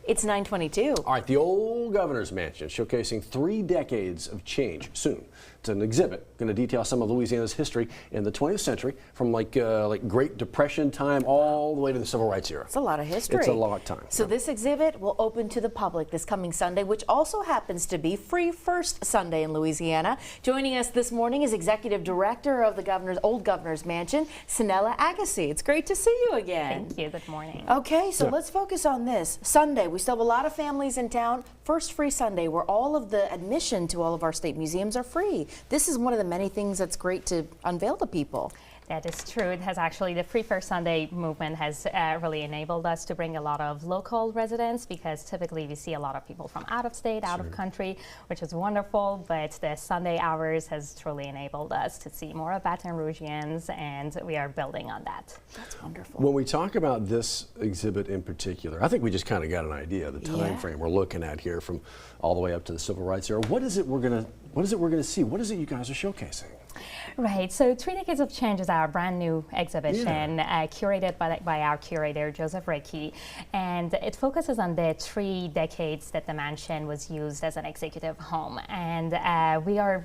It's 9:22. All right, the old governor's mansion showcasing 3 decades of change soon. It's an exhibit going to detail some of Louisiana's history in the 20th century, from like Great Depression time all the way to the Civil Rights era. It's a lot of history. It's a long time. So this exhibit will open to the public this coming Sunday, which also happens to be Free First Sunday in Louisiana. Joining us this morning is Executive Director of the Old Governor's Mansion, Sinella Aghasi. It's great to see you again. Thank you. Good morning. Okay, so let's focus on this. Sunday, we still have a lot of families in town. First Free Sunday, where all of the admission to all of our state museums are free. This is one of the many things that's great to unveil to people. That is true. It has actually, the Free First Sunday movement has really enabled us to bring a lot of local residents, because typically we see a lot of people from out of state, out of country, which is wonderful, but the Sunday hours has truly enabled us to see more of Baton Rougians, and we are building on that. That's wonderful. When we talk about this exhibit in particular, I think we just kind of got an idea of the time frame we're looking at here, from all the way up to the Civil Rights era. What is it we're gonna see? What is it you guys are showcasing? Right, so 3 Decades of Change is our brand new exhibition, curated by our curator, Joseph Rickey, and it focuses on the 3 decades that the mansion was used as an executive home. And we are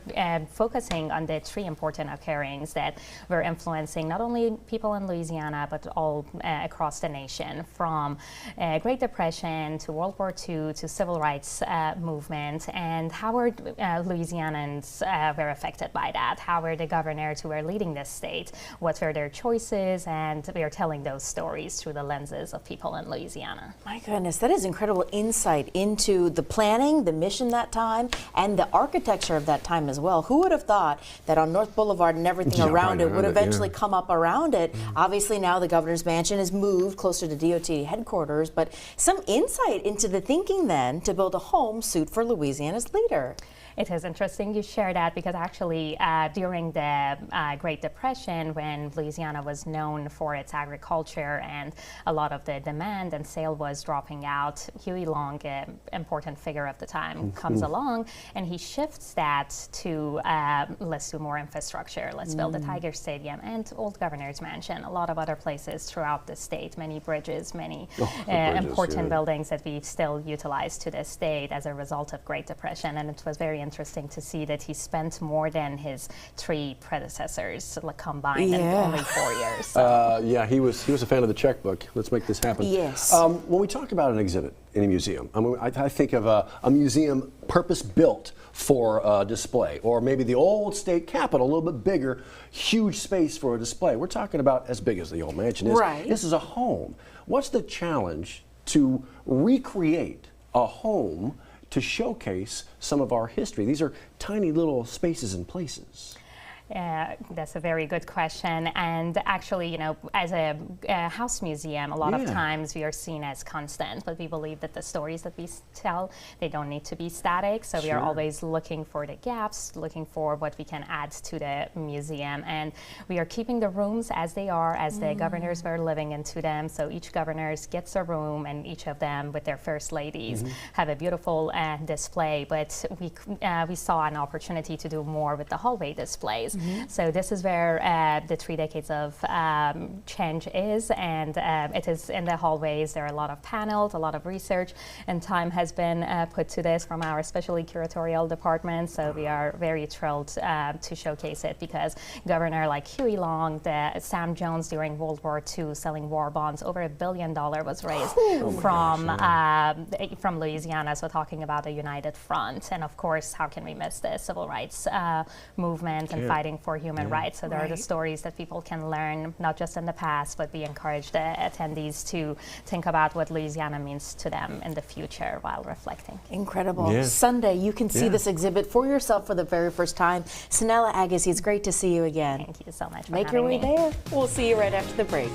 focusing on the 3 important occurrences that were influencing not only people in Louisiana, but all across the nation, from Great Depression to World War II to Civil Rights movement, and how were Louisianans were affected by that, how were the governors who were leading this state, what were their choices, and we are telling those stories through the lenses of people in Louisiana. My goodness, that is incredible insight into the planning, the mission that time, and the architecture of that time as well. Who would have thought that on North Boulevard and everything around it would eventually come up around it? Obviously now the governor's mansion is moved closer to DOT headquarters, but some insight into the thinking then to build a home suit for Louisiana's leader. It is interesting you share that, because actually during the Great Depression, when Louisiana was known for its agriculture and a lot of the demand and sale was dropping out, Huey Long, an important figure of the time, comes along and he shifts that to let's do more infrastructure. Let's build the Tiger Stadium and Old Governor's Mansion, a lot of other places throughout the state, many bridges, many important buildings that we still utilize to this date as a result of Great Depression. And it was very interesting to see that he spent more than his 3 predecessors combined in only 4 years. So. Yeah, he was a fan of the checkbook. Let's make this happen. Yes. When we talk about an exhibit in a museum, I think of a museum purpose-built for display, or maybe the old state capitol, a little bit bigger, huge space for a display. We're talking about as big as the old mansion is. Right. This is a home. What's the challenge to recreate a home to showcase some of our history? These are tiny little spaces and places. That's a very good question. And actually, you know, as a house museum, a lot of times we are seen as constant, but we believe that the stories that we tell, they don't need to be static. So we are always looking for the gaps, looking for what we can add to the museum. And we are keeping the rooms as they are, as the governors were living into them. So each governor gets a room, and each of them with their first ladies have a beautiful display. But we saw an opportunity to do more with the hallway displays. So this is where the 3 decades of change is, and it is in the hallways. There are a lot of panels, a lot of research, and time has been put to this from our especially curatorial department. So we are very thrilled to showcase it, because governor like Huey Long, Sam Jones during World War II selling war bonds, over $1 billion was raised from Louisiana. So talking about a united front, and of course, how can we miss the civil rights movement and fighting for human rights? So there are the stories that people can learn, not just in the past, but we encourage the attendees to think about what Louisiana means to them in the future while reflecting. Incredible. Sunday, you can see this exhibit for yourself for the very first time. Sinella Aghasi, it's great to see you again. Thank you so much for Make your way having me. there. We'll see you right after the break.